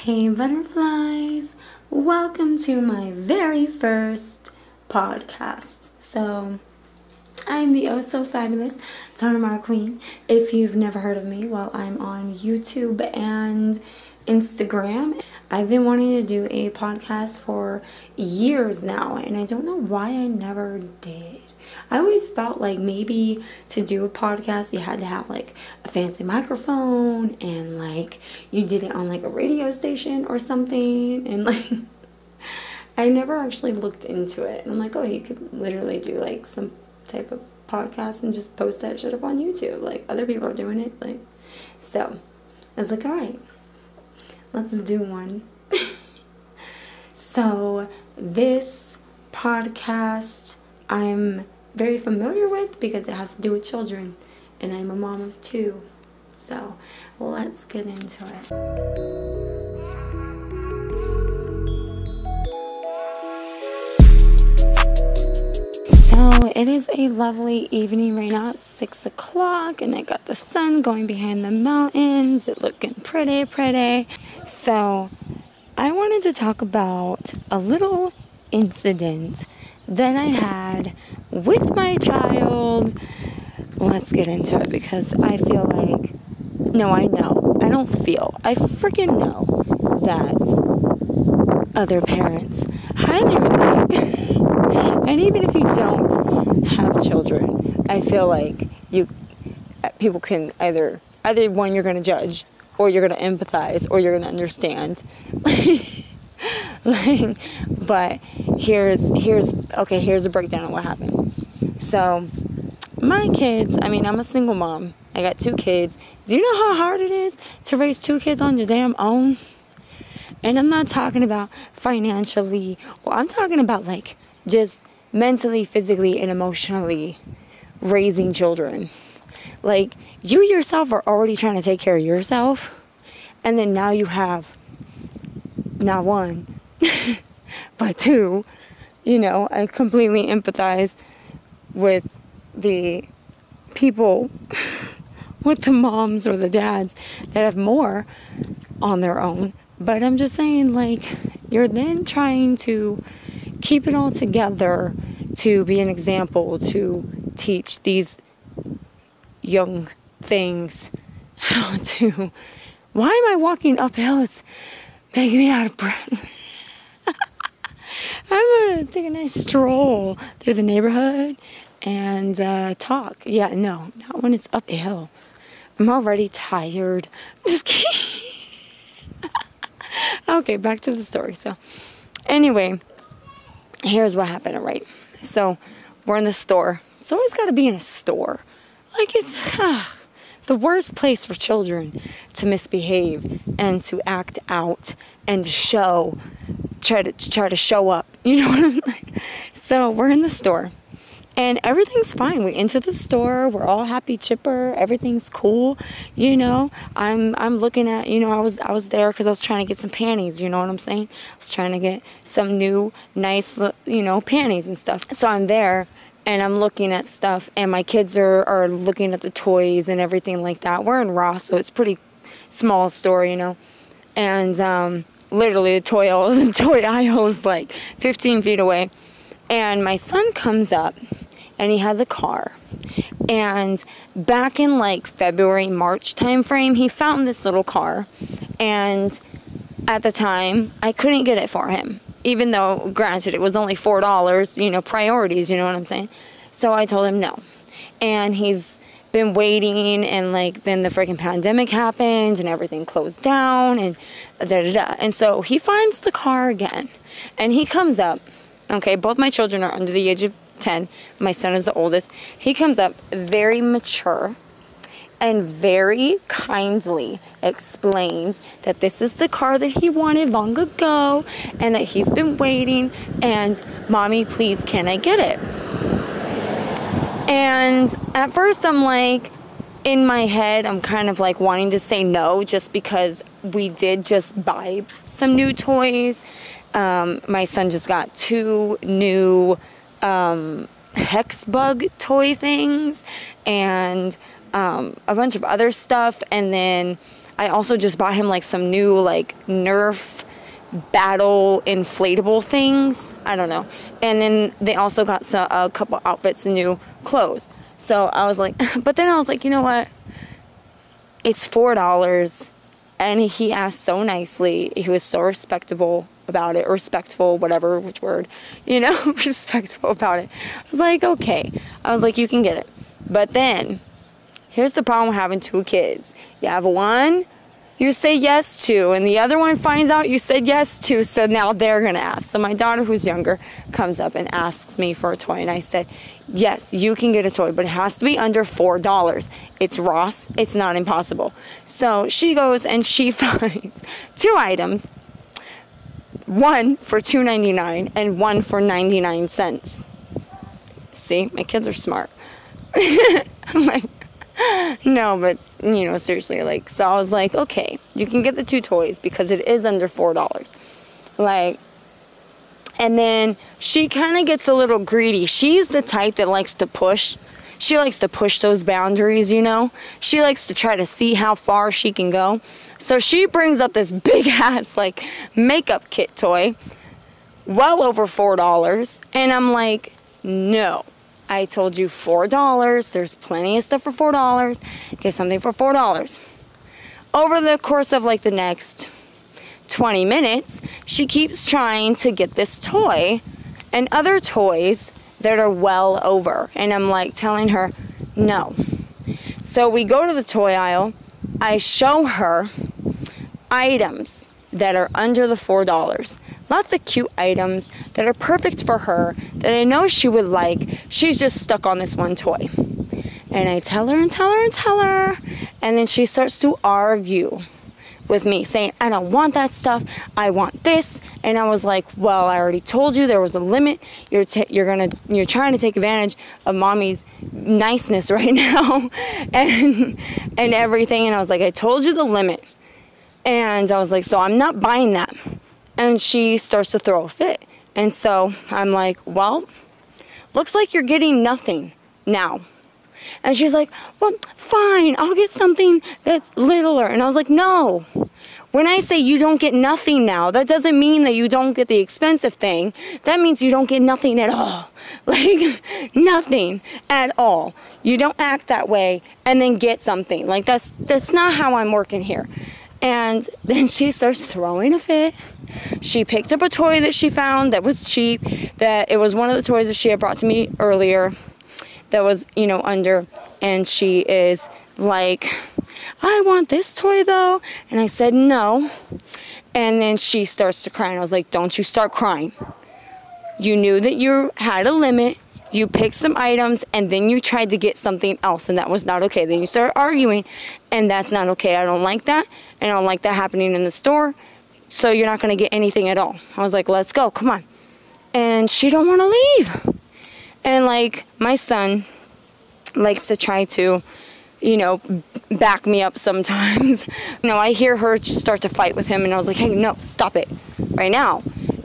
Hey butterflies, welcome to my very first podcast. So, I'm the oh so fabulous Tanamara Queen. If you've never heard of me, well, I'm on YouTube and Instagram. I've been wanting to do a podcast for years now, and I don't know why I never did. I always felt like maybe to do a podcast you had to have like a fancy microphone and like you did it on like a radio station or something, and like I never actually looked into it. And I'm like, oh, you could literally do like some type of podcast and just post that shit up on YouTube. Like other people are doing it. Like, so I was like, all right, let's do one. So this podcast I'm very familiar with because it has to do with children, and I'm a mom of 2. So let's get into it. So it is a lovely evening right now. It's 6 o'clock and I got the sun going behind the mountains. It's looking pretty. So I wanted to talk about a little incident that I had with my child. Let's get into it because I feel like, I freaking know that other parents highly relate. And even if you don't have children, I feel like people can either one, you're going to judge, or you're going to empathize, or you're going to understand. But here's a breakdown of what happened. So my kids, I'm a single mom. I got 2 kids. Do you know how hard it is to raise 2 kids on your damn own? And I'm not talking about financially, or I'm talking about like just mentally, physically, and emotionally raising children. Like, you yourself are already trying to take care of yourself, and then now you have not 1, but 2. I completely empathize with the people, with the moms or the dads that have more on their own. But I'm just saying, like, you're then trying to keep it all together to be an example, to teach these young things how to... Why am I walking uphill? It's making me out of breath. I'm going to take a nice stroll through the neighborhood and talk. Yeah, no, not when it's uphill. I'm already tired. Just kidding. Okay, back to the story. So, anyway, here's what happened, all right? So, we're in the store. It's always got to be in a store. Like, it's the worst place for children to misbehave and to act out and to try to show up. You know what I'm like? So, we're in the store. And everything's fine. We enter the store. We're all happy, chipper. Everything's cool. I'm looking at, I was there because I was trying to get some panties. You know what I'm saying? I was trying to get some new, nice, panties and stuff. So I'm there and I'm looking at stuff, and my kids are looking at the toys and everything like that. We're in Ross, so it's a pretty small store, And literally the toy aisle is like 15 feet away. And my son comes up, and he has a car. And back in like February, March time frame, he found this little car. And at the time, I couldn't get it for him. Even though, granted, it was only $4, priorities, you know what I'm saying? So I told him no. And he's been waiting, and like then the freaking pandemic happened, and everything closed down, and da-da-da. And so he finds the car again. And he comes up. Okay, both my children are under the age of 10. My son is the oldest. He comes up very mature and very kindly explains that this is the car that he wanted long ago and that he's been waiting, and Mommy, please, can I get it? And at first I'm like, in my head, I'm kind of like wanting to say no, just because we did just buy some new toys. My son just got 2 new hex bug toy things and a bunch of other stuff, and then I also just bought him like some new like Nerf battle inflatable things. I don't know. And then they also got a couple outfits and new clothes. So I was like, but then I was like, you know what? It's $4. And he asked so nicely. He was so respectable about it. Respectful, whatever, which word. You know, respectful about it. I was like, okay. I was like, you can get it. But then, here's the problem with having 2 kids. You have one you say yes to, and the other one finds out you said yes to, so now they're going to ask. So my daughter, who's younger, comes up and asks me for a toy, and I said, yes, you can get a toy, but it has to be under $4. It's Ross. It's not impossible. So she goes and she finds 2 items, one for $2.99 and one for 99 cents. See, my kids are smart. I'm like, no, but, you know, seriously, like, so I was like, okay, you can get the 2 toys because it is under $4. Like, and then she kind of gets a little greedy. She's the type that likes to push. She likes to push those boundaries, you know. She likes to try to see how far she can go. So she brings up this big-ass, like, makeup kit toy, well over $4, and I'm like, no. I told you $4. There's plenty of stuff for $4. Get something for $4. Over the course of like the next 20 minutes, she keeps trying to get this toy and other toys that are well over. And I'm like telling her, no. So we go to the toy aisle. I show her items that are under the $4. Lots of cute items that are perfect for her, that I know she would like. She's just stuck on this one toy. And I tell her and tell her and tell her. And then she starts to argue with me, saying, I don't want that stuff. I want this. And I was like, well, I already told you there was a limit. You're trying to take advantage of mommy's niceness right now and everything. And I was like, I told you the limit. And I was like, so I'm not buying that. And she starts to throw a fit. And so I'm like, well, looks like you're getting nothing now. And she's like, well, fine, I'll get something that's littler. And I was like, no. When I say you don't get nothing now, that doesn't mean that you don't get the expensive thing. That means you don't get nothing at all. Like, nothing at all. You don't act that way and then get something. Like, that's not how I'm working here. And then she starts throwing a fit. She picked up a toy that she found that was cheap, that it was one of the toys that she had brought to me earlier that was, you know, under, and she is like, I want this toy though. And I said, no. And then she starts to cry, and I was like, don't you start crying. You knew that you had a limit. You picked some items, and then you tried to get something else, and that was not okay. Then you started arguing, and that's not okay. I don't like that, and I don't like that happening in the store, so you're not going to get anything at all. I was like, let's go, come on. And she don't want to leave. And, like, my son likes to try to, you know, back me up sometimes. You know, I hear her start to fight with him, and I was like, hey, no, stop it right now.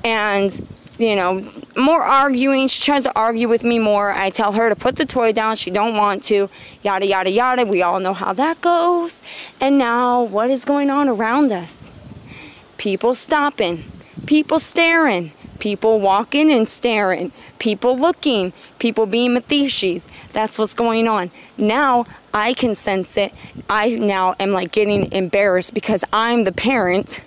And, you know, more arguing. She tries to argue with me more. I tell her to put the toy down. She don't want to. Yada, yada, yada. We all know how that goes. And now, what is going on around us? People stopping. People staring. People walking and staring. People looking. People being Mathishis. That's what's going on. Now, I can sense it. I now am like getting embarrassed because I'm the parent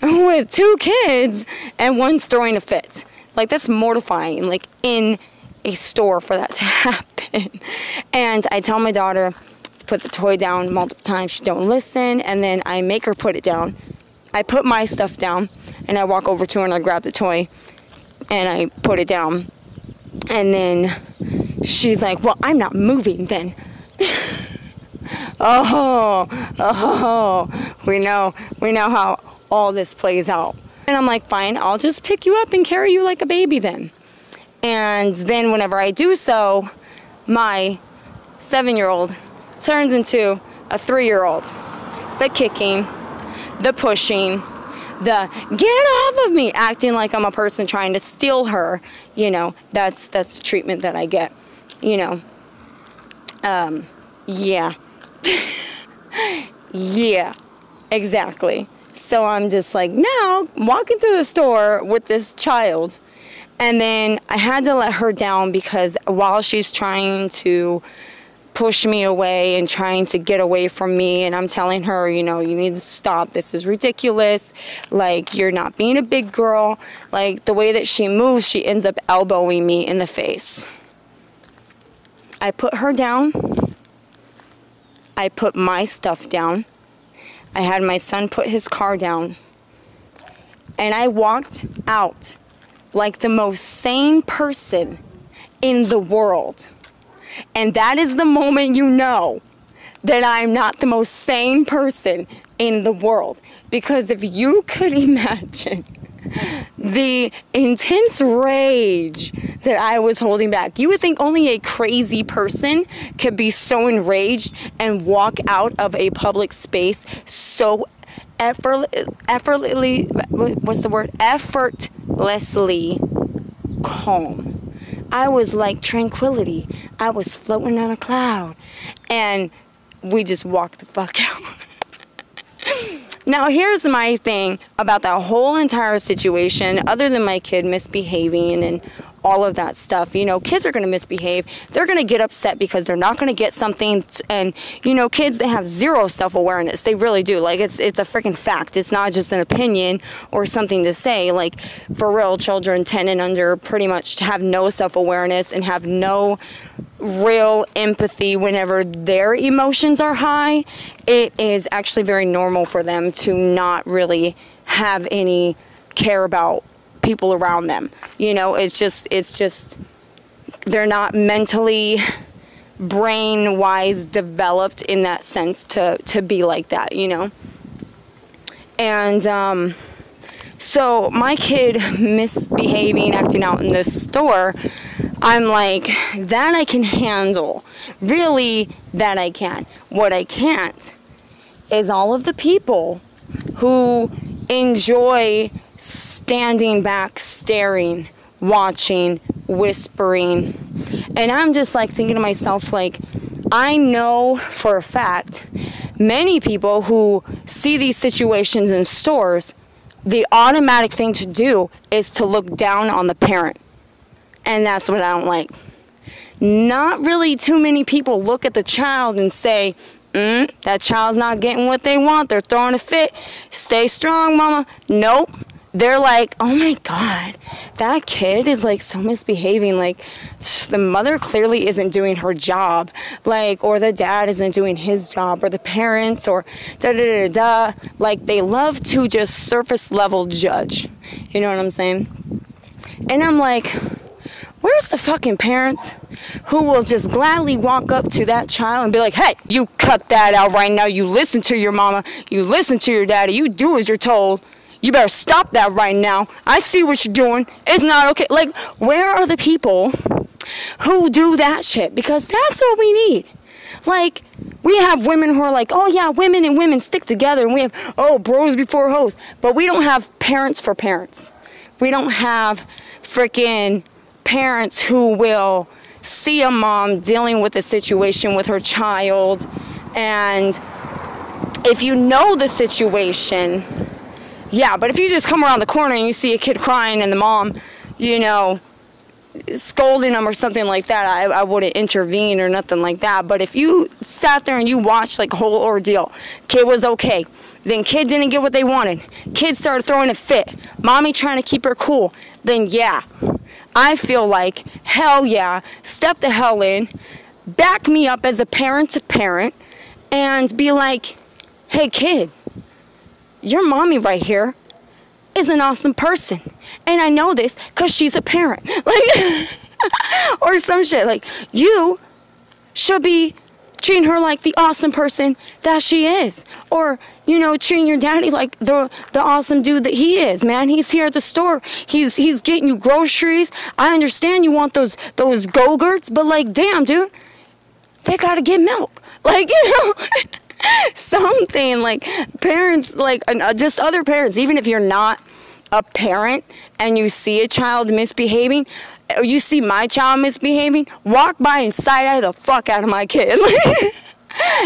with 2 kids and one's throwing a fit. Like, that's mortifying, like, in a store for that to happen. And I tell my daughter to put the toy down multiple times. She don't listen, and then I make her put it down. I put my stuff down, and I walk over to her, and I grab the toy, and I put it down. And then she's like, well, I'm not moving then. We know how all this plays out. And I'm like, fine, I'll just pick you up and carry you like a baby then. And then whenever I do so, my 7-year-old turns into a 3-year-old. The kicking, the pushing, the get off of me, acting like I'm a person trying to steal her. You know, that's the treatment that I get, you know. Yeah. Yeah. Exactly. So I'm just like, now walking through the store with this child, and then I had to let her down because while she's trying to push me away and trying to get away from me, and I'm telling her, you know, you need to stop, this is ridiculous, like, you're not being a big girl. Like, the way that she moves, she ends up elbowing me in the face. I put her down. I put my stuff down. I had my son put his car down. And I walked out like the most sane person in the world. And that is the moment you know that I'm not the most sane person in the world. Because if you could imagine the intense rage that I was holding back, you would think only a crazy person could be so enraged and walk out of a public space so effortlessly calm. I was like tranquility. I was floating on a cloud. And we just walked the fuck out. Now, here's my thing about that whole entire situation, other than my kid misbehaving and all of that stuff. You know, kids are going to misbehave. They're going to get upset because they're not going to get something. And, you know, kids, they have zero self-awareness. They really do. Like, it's a freaking fact. It's not just an opinion or something to say. Like, for real, children 10 and under pretty much have no self-awareness and have no real empathy whenever their emotions are high. It is actually very normal for them to not really have any care about people around them. You know, it's just they're not mentally brain-wise developed in that sense to be like that, you know. And so my kid misbehaving, acting out in the store, I'm like, that I can handle. Really, that I can. What I can't is all of the people who enjoy standing back, staring, watching, whispering. And I'm just like thinking to myself, like, I know for a fact many people who see these situations in stores, the automatic thing to do is to look down on the parent. And that's what I don't like. Not really too many people look at the child and say, that child's not getting what they want. They're throwing a fit. Stay strong, mama. Nope. They're like, oh my God, that kid is like so misbehaving. Like, the mother clearly isn't doing her job. Like, or the dad isn't doing his job, or the parents, or da-da-da-da-da. Like, they love to just surface level judge. You know what I'm saying? And I'm like, where's the fucking parents who will just gladly walk up to that child and be like, hey, you cut that out right now. You listen to your mama. You listen to your daddy. You do as you're told. You better stop that right now. I see what you're doing. It's not okay. Like, where are the people who do that shit? Because that's what we need. Like, we have women who are like, oh yeah, women and women stick together. And we have, oh, bros before hoes. But we don't have parents for parents. We don't have freaking parents who will see a mom dealing with a situation with her child. And if you know the situation, yeah, but if you just come around the corner and you see a kid crying and the mom, you know, scolding them or something like that, I wouldn't intervene or nothing like that. But if you sat there and you watched like a whole ordeal, kid was okay, then kid didn't get what they wanted, kid started throwing a fit, mommy trying to keep her cool, then yeah, I feel like, hell yeah, step the hell in, back me up as a parent to parent, and be like, hey kid, your mommy right here is an awesome person. And I know this because she's a parent. Like, or some shit. Like, you should be treating her like the awesome person that she is. Or, you know, treating your daddy like the awesome dude that he is, man. He's here at the store. He's getting you groceries. I understand you want those Go-Gurts, but like, damn, dude, they gotta get milk. Like, you know, something like parents, like just other parents, even if you're not a parent and you see a child misbehaving, or you see my child misbehaving, walk by and side-eye the fuck out of my kid.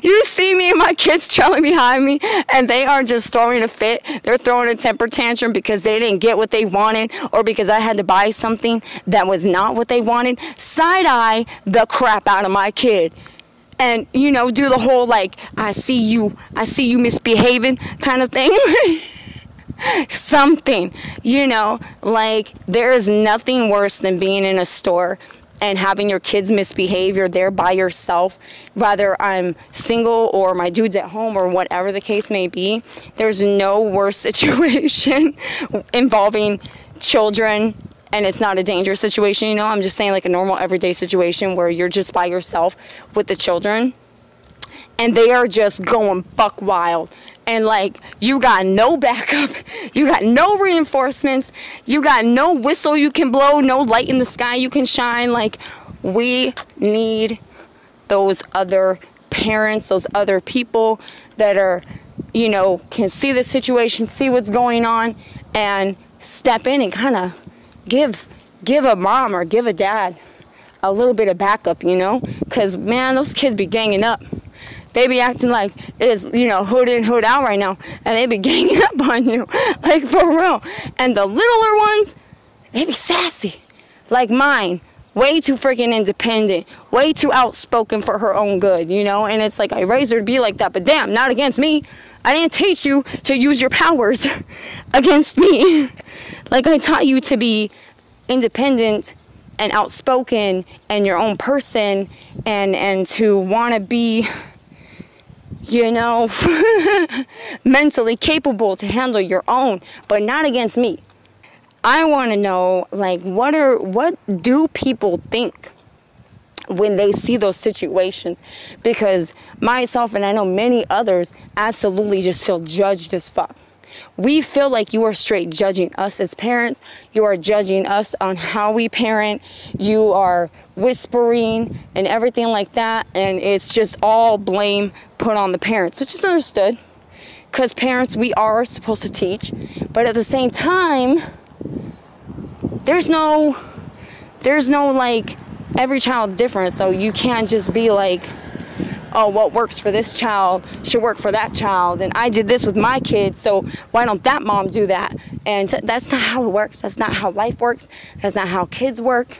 You see me and my kids trailing behind me, and they are just throwing a fit. They're throwing a temper tantrum because they didn't get what they wanted, or because I had to buy something that was not what they wanted. Side-eye the crap out of my kid. And, you know, do the whole, like, I see you misbehaving kind of thing. Something, you know, like, there is nothing worse than being in a store and having your kids misbehave. You're there by yourself, whether I'm single or my dude's at home or whatever the case may be. There's no worse situation involving children, and it's not a dangerous situation, you know. I'm just saying, like, a normal everyday situation where you're just by yourself with the children and they are just going buck wild. And, like, you got no backup, you got no reinforcements, you got no whistle you can blow, no light in the sky you can shine. Like, we need those other parents, those other people that are, you know, can see the situation, see what's going on, and step in and kind of give a mom or give a dad a little bit of backup, you know? Because, man, those kids be ganging up. They be acting like it's, you know, hood in, hood out right now. And they be ganging up on you. Like, for real. And the littler ones, they be sassy. Like mine. Way too freaking independent. Way too outspoken for her own good, you know? And it's like, I raised her to be like that. But damn, not against me. I didn't teach you to use your powers against me. Like, I taught you to be independent and outspoken and your own person, and to want to be, you know, mentally capable to handle your own, but not against me. I want to know, like, what do people think when they see those situations? Because myself, and I know many others, absolutely just feel judged as fuck. We feel like you are straight judging us as parents. You are judging us on how we parent. You are whispering and everything like that. And it's just all blame put on the parents, which is understood. Because parents, we are supposed to teach. But at the same time, there's no, like, every child's different. So you can't just be like, oh, what works for this child should work for that child. And I did this with my kids, so why don't that mom do that? And that's not how it works. That's not how life works. That's not how kids work.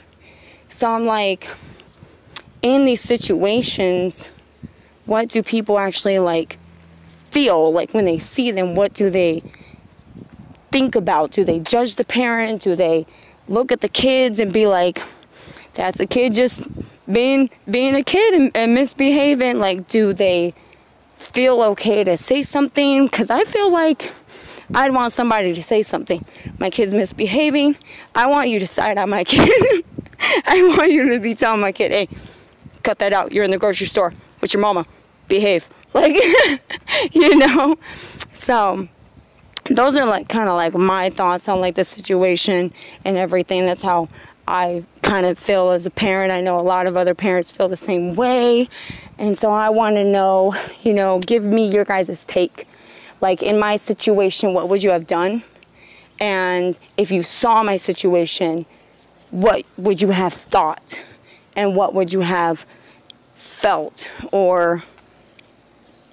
So I'm like, in these situations, what do people actually, like, feel? Like, when they see them, what do they think about? Do they judge the parent? Do they look at the kids and be like, that's a kid just being a kid and misbehaving? Like, do they feel okay to say something? Because I feel like I'd want somebody to say something. My kid's misbehaving. I want you to side out my kid. I want you to be telling my kid, hey, cut that out. You're in the grocery store with your mama. Behave. Like, you know? So those are, like, kind of like my thoughts on, like, the situation and everything. That's how I kind of feel as a parent. I know a lot of other parents feel the same way. And so I want to know, you know, give me your guys' take. Like, in my situation, what would you have done? And if you saw my situation, what would you have thought? And what would you have felt? Or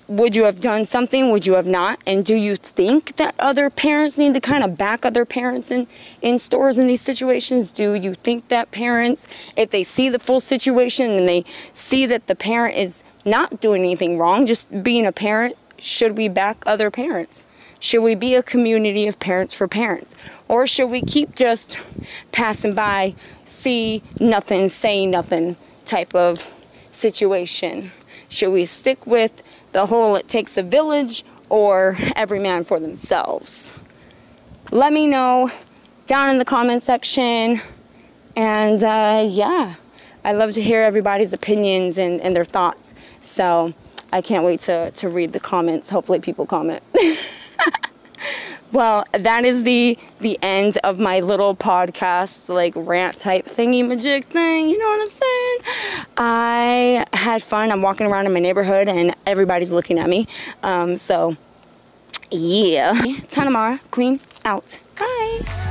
would you have done something? Would you have not? And do you think that other parents need to kind of back other parents in stores in these situations? Do you think that parents, if they see the full situation and they see that the parent is not doing anything wrong, just being a parent, should we back other parents? Should we be a community of parents for parents? Or should we keep just passing by, see nothing, say nothing type of situation? Should we stick with the whole it takes a village, or every man for themselves? Let me know down in the comment section. And yeah, I love to hear everybody's opinions and their thoughts. So I can't wait to read the comments. Hopefully people comment. Well, that is the end of my little podcast, like, rant type thingy-majig thing. You know what I'm saying? I had fun. I'm walking around in my neighborhood and everybody's looking at me. So, yeah. Tanamara, Queen, out. Bye.